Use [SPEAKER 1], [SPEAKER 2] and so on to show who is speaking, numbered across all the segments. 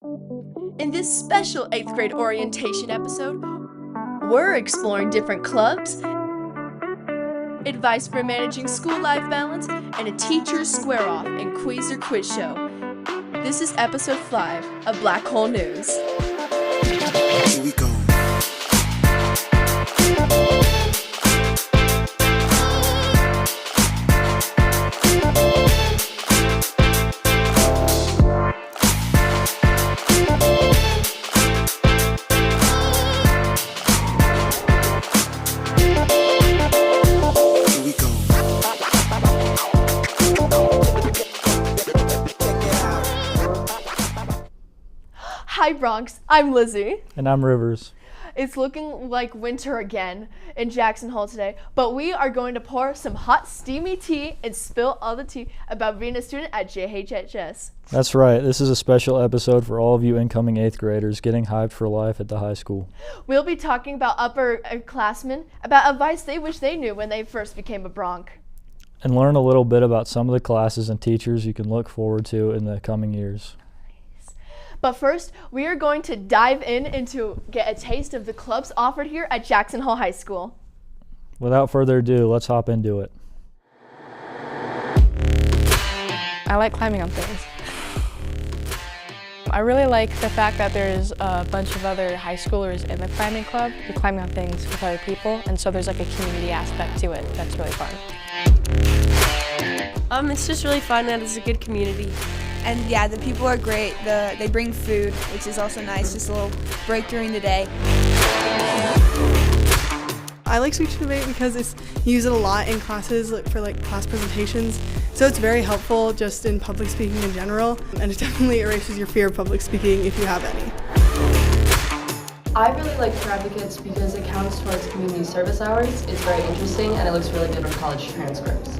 [SPEAKER 1] In this special 8th grade orientation episode, we're exploring different clubs, advice for managing school life balance, and a teacher's square off and Quasar quiz show. This is episode 5 of Black Hole News.
[SPEAKER 2] Here we go.
[SPEAKER 1] Hi Bronx, I'm Lizzy.
[SPEAKER 3] And I'm Rivers.
[SPEAKER 1] It's looking like winter again in Jackson Hole today, but we are going to pour some hot steamy tea and spill all the tea about being a student at JHHS.
[SPEAKER 3] That's right, this is a special episode for all of you incoming 8th graders getting hyped for life at the high school.
[SPEAKER 1] We'll be talking about upperclassmen, about advice they wish they knew when they first became a Bronc.
[SPEAKER 3] And learn a little bit about some of the classes and teachers you can look forward to in the coming years.
[SPEAKER 1] But first, we are going to dive in to get a taste of the clubs offered here at Jackson Hole High School.
[SPEAKER 3] Without further ado, let's hop into it.
[SPEAKER 4] I like climbing on things. I really like the fact that there's a bunch of other high schoolers in the climbing club who climb on things with other people, and so there's like a community aspect to it that's really fun.
[SPEAKER 5] It's just really fun and it's a good community.
[SPEAKER 6] And yeah, the people are great. They bring food, which is also nice, just a little break during the day.
[SPEAKER 7] I like speech debate because you use it a lot in classes for class presentations. So it's very helpful just in public speaking in general, and it definitely erases your fear of public speaking if you have any.
[SPEAKER 8] I really like for advocates because it counts towards community service hours. It's very interesting and it looks really good on college transcripts.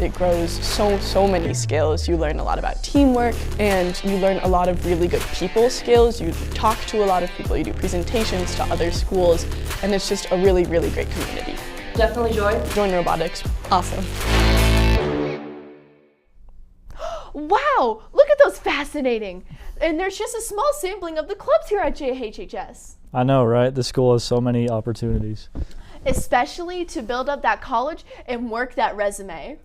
[SPEAKER 4] It grows so many skills. You learn a lot about teamwork and you learn a lot of really good people skills. You talk to a lot of people, you do presentations to other schools, and it's just a really great community.
[SPEAKER 8] Definitely
[SPEAKER 4] Join robotics, awesome.
[SPEAKER 1] Wow, look at those fascinating. And there's just a small sampling of the clubs here at JHHS.
[SPEAKER 3] I know, right? The school has so many opportunities.
[SPEAKER 1] Especially to build up that college and work that resume.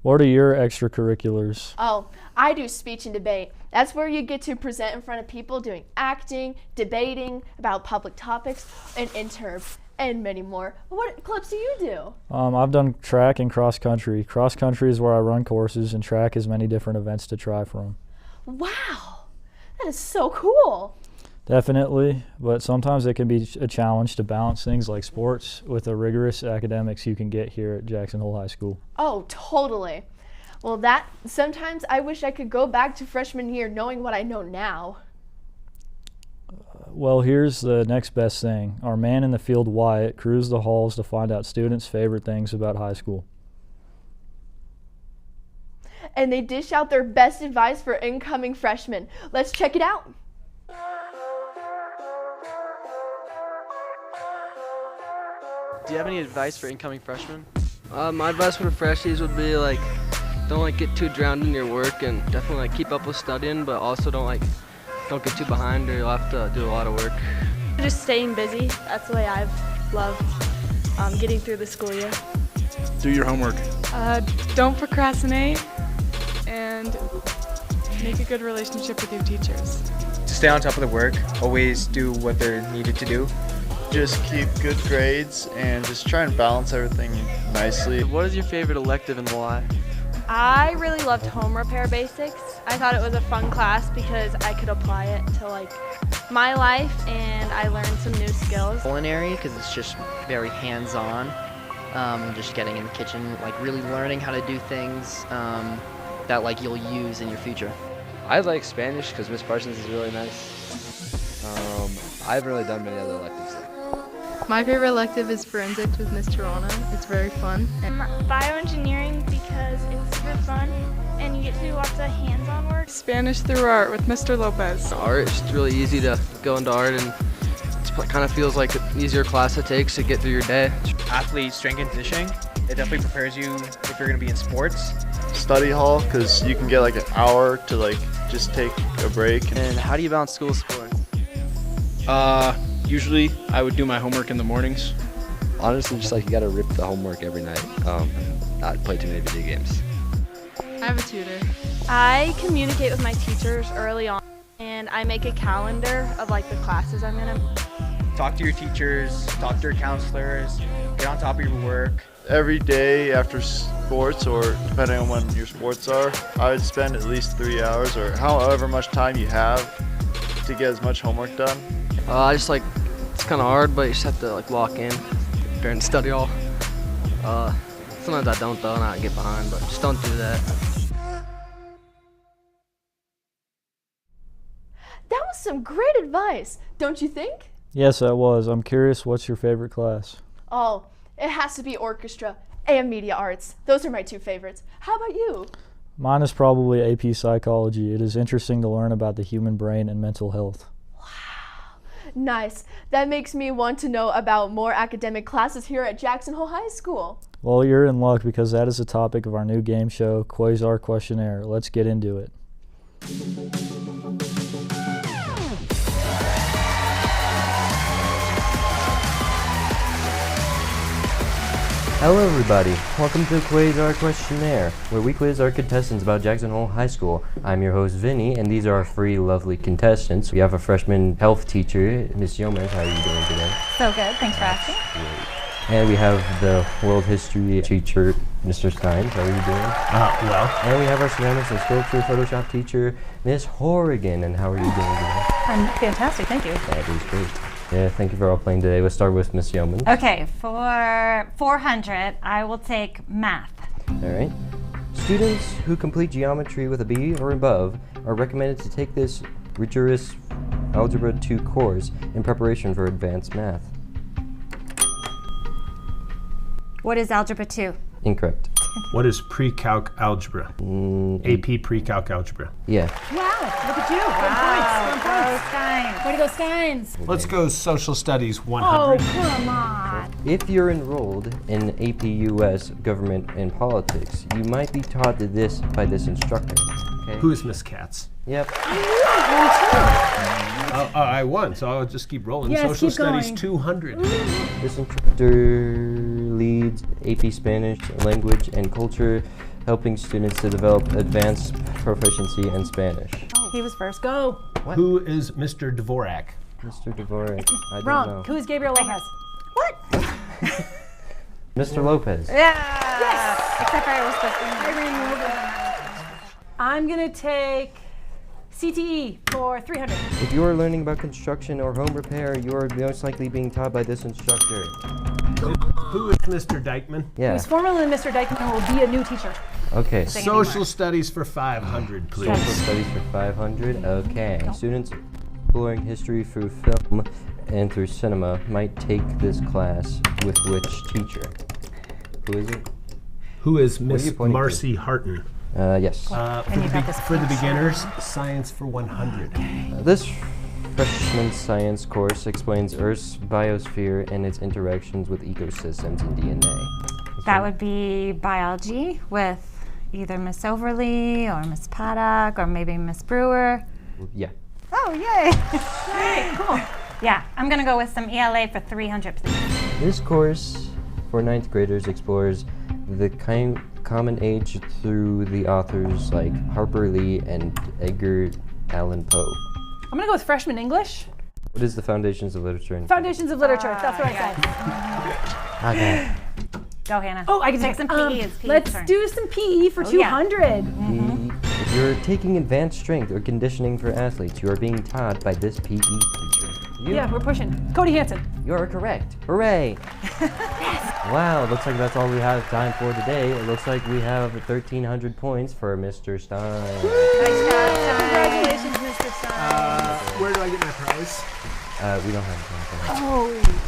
[SPEAKER 3] What are your extracurriculars?
[SPEAKER 1] Oh, I do speech and debate. That's where you get to present in front of people doing acting, debating about public topics, and interp, and many more. What clubs do you do?
[SPEAKER 3] I've done track and cross country. Cross country is where I run courses, and track has many different events to try from.
[SPEAKER 1] Wow, that is so cool.
[SPEAKER 3] Definitely, but sometimes it can be a challenge to balance things like sports with the rigorous academics you can get here at Jackson Hole High School.
[SPEAKER 1] Oh, totally. Well, sometimes I wish I could go back to freshman year knowing what I know now.
[SPEAKER 3] Well, here's the next best thing. Our man in the field, Wyatt, cruised the halls to find out students' favorite things about high school.
[SPEAKER 1] And they dish out their best advice for incoming freshmen. Let's check it out.
[SPEAKER 9] Do you have any advice for incoming freshmen?
[SPEAKER 10] My advice for the freshies would be don't get too drowned in your work and definitely keep up with studying, but also don't get too behind or you'll have to do a lot of work.
[SPEAKER 5] Just staying busy. That's the way I've loved getting through the school year.
[SPEAKER 2] Do your homework.
[SPEAKER 11] Don't procrastinate and make a good relationship with your teachers.
[SPEAKER 12] To stay on top of the work, always do what they're needed to do.
[SPEAKER 13] Just keep good grades and just try and balance everything nicely.
[SPEAKER 9] What is your favorite elective and why?
[SPEAKER 5] I really loved home repair basics. I thought it was a fun class because I could apply it to my life and I learned some new skills.
[SPEAKER 14] Culinary because it's just very hands-on, just getting in the kitchen, really learning how to do things that you'll use in your future.
[SPEAKER 15] I like Spanish because Miss Parsons is really nice. I haven't really done many other electives though.
[SPEAKER 11] My favorite elective is forensics with Miss Tirana. It's very fun.
[SPEAKER 16] Bioengineering because it's super fun and you get to do lots of hands-on work.
[SPEAKER 11] Spanish through art with Mr. Lopez.
[SPEAKER 10] Art is really easy to go into art and it kind of feels like an easier class it takes to get through your day.
[SPEAKER 12] Athlete strength and conditioning, it definitely prepares you if you're going to be in sports.
[SPEAKER 13] study hall because you can get like an hour to like just take a break.
[SPEAKER 9] And how do you balance school sports?
[SPEAKER 2] Usually I would do my homework in the mornings.
[SPEAKER 15] Honestly, just like you gotta rip the homework every night. Not play too many video games.
[SPEAKER 11] I have a tutor.
[SPEAKER 5] I communicate with my teachers early on, and I make a calendar of like the classes I'm gonna.
[SPEAKER 12] Talk to your teachers, talk to your counselors, get on top of your work.
[SPEAKER 13] Every day after sports, or depending on when your sports are, I would spend at least 3 hours or however much time you have to get as much homework done.
[SPEAKER 10] I just like, it's kind of hard, but you just have to like lock in during study hall. Sometimes I don't though, and I get behind, but just don't do that.
[SPEAKER 1] That was some great advice, don't you think?
[SPEAKER 3] Yes, that was. I'm curious, what's your favorite class?
[SPEAKER 1] Oh, it has to be orchestra and media arts. Those are my two favorites. How about you?
[SPEAKER 3] Mine is probably AP Psychology. It is interesting to learn about the human brain and mental health.
[SPEAKER 1] Nice. That makes me want to know about more academic classes here at Jackson Hole High School.
[SPEAKER 3] Well, you're in luck because that is the topic of our new game show, Quasar Questionnaire. Let's get into it.
[SPEAKER 17] Hello everybody, welcome to Quasar Questionnaire, where we quiz our contestants about Jackson Hole High School. I'm your host Vinny, and these are our three lovely contestants. We have a freshman health teacher, Miss Yomers. How are you doing today?
[SPEAKER 18] So good, thanks for asking.
[SPEAKER 17] Great. And we have the world history teacher, Mr. Steins. How are you doing?
[SPEAKER 19] Well.
[SPEAKER 17] And we have our ceramics and sculpture Photoshop teacher, Miss Horrigan. And how are you doing today?
[SPEAKER 18] I'm fantastic, thank you.
[SPEAKER 17] That is great. Yeah, thank you for all playing today. Let's start with Miss Yeoman.
[SPEAKER 18] Okay, for 400, I will take math.
[SPEAKER 17] All right. Students who complete geometry with a B or above are recommended to take this rigorous Algebra 2 course in preparation for advanced math.
[SPEAKER 18] What is Algebra 2?
[SPEAKER 17] Incorrect.
[SPEAKER 19] What is pre-calc algebra? AP pre-calc algebra.
[SPEAKER 17] Yeah.
[SPEAKER 18] Wow, look at you. Wow, Steins. Way to go, Steins.
[SPEAKER 19] Let's go social studies 100.
[SPEAKER 18] Oh, come on.
[SPEAKER 17] If you're enrolled in AP US Government and Politics, you might be taught this by this instructor. Okay?
[SPEAKER 19] Who is Miss Katz?
[SPEAKER 17] Yep.
[SPEAKER 19] I won, so I'll just keep rolling.
[SPEAKER 18] Yes,
[SPEAKER 19] Social
[SPEAKER 18] keep
[SPEAKER 19] Studies
[SPEAKER 18] going.
[SPEAKER 19] 200.
[SPEAKER 17] This instructor leads AP Spanish language and culture, helping students to develop advanced proficiency in Spanish.
[SPEAKER 18] Oh, he was first. Go.
[SPEAKER 17] What?
[SPEAKER 19] Who is Mr. Dvorak?
[SPEAKER 17] Mr. Dvorak. I don't
[SPEAKER 18] Wrong.
[SPEAKER 17] know.
[SPEAKER 18] Who is Gabriel Lopez? What?
[SPEAKER 17] Mr. Lopez.
[SPEAKER 18] Yeah. Yes. Except for I was supposed to. I ran over. I'm going to take CTE for 300.
[SPEAKER 17] If you are learning about construction or home repair, you are most likely being taught by this instructor.
[SPEAKER 19] Who is Mr. Dykeman?
[SPEAKER 17] Yeah.
[SPEAKER 18] Who's formerly Mr. Dykeman and will be a new teacher.
[SPEAKER 17] Okay.
[SPEAKER 19] Social Studies for 500, please.
[SPEAKER 17] Social Studies for 500. Okay. Students exploring history through film and through cinema might take this class with which teacher? Who is it?
[SPEAKER 19] Who is
[SPEAKER 17] What are
[SPEAKER 19] Miss
[SPEAKER 17] you pointing to?
[SPEAKER 19] Marcy Harton?
[SPEAKER 17] Yes.
[SPEAKER 19] For the beginners, Science for 100.
[SPEAKER 17] This freshman science course explains Earth's biosphere and its interactions with ecosystems and DNA.
[SPEAKER 18] That would be biology with either Miss Overly or Miss Paddock or maybe Miss Brewer.
[SPEAKER 17] Yeah.
[SPEAKER 18] Oh, yay! Yay, cool. Yeah, I'm gonna go with some ELA for 300, please.
[SPEAKER 17] This course for 9th graders explores the common age through the authors like Harper Lee and Edgar Allan Poe.
[SPEAKER 18] I'm gonna go with freshman English.
[SPEAKER 17] What is the foundations of literature? And
[SPEAKER 18] Foundations of literature, that's what I said.
[SPEAKER 17] Okay.
[SPEAKER 18] Go, Hannah. Oh, I can take some PE. It's PE's
[SPEAKER 20] Let's
[SPEAKER 18] turn.
[SPEAKER 20] do some PE for 200.
[SPEAKER 17] If you're taking advanced strength or conditioning for athletes, you are being taught by this PE teacher.
[SPEAKER 20] Yeah, we're pushing. Cody Hansen.
[SPEAKER 17] You are correct. Hooray! Wow, looks like that's all we have time for today. It looks like we have 1,300 points for Mr. Stein.
[SPEAKER 20] Nice job. Congratulations, Mr. Stein.
[SPEAKER 19] Where do I get my prize?
[SPEAKER 17] We don't have time for that.
[SPEAKER 20] Oh.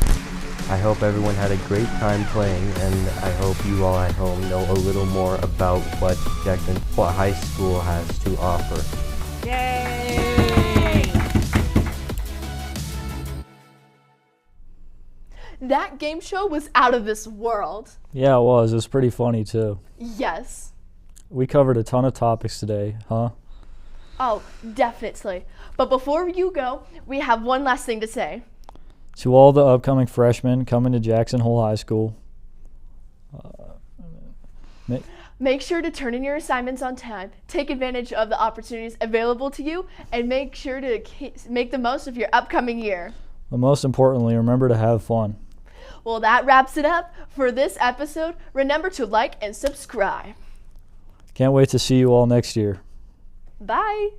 [SPEAKER 17] I hope everyone had a great time playing, and I hope you all at home know a little more about what Jackson High School has to offer.
[SPEAKER 20] Yay!
[SPEAKER 1] That game show was out of this world.
[SPEAKER 3] Yeah, it was. It was pretty funny, too.
[SPEAKER 1] Yes.
[SPEAKER 3] We covered a ton of topics today, huh?
[SPEAKER 1] Oh, definitely. But before you go, we have one last thing to say.
[SPEAKER 3] To all the upcoming freshmen coming to Jackson Hole High School,
[SPEAKER 1] make sure to turn in your assignments on time, take advantage of the opportunities available to you, and make sure to make the most of your upcoming year.
[SPEAKER 3] but most importantly, remember to have fun.
[SPEAKER 1] Well, that wraps it up for this episode. Remember to like and subscribe.
[SPEAKER 3] Can't wait to see you all next year.
[SPEAKER 1] Bye.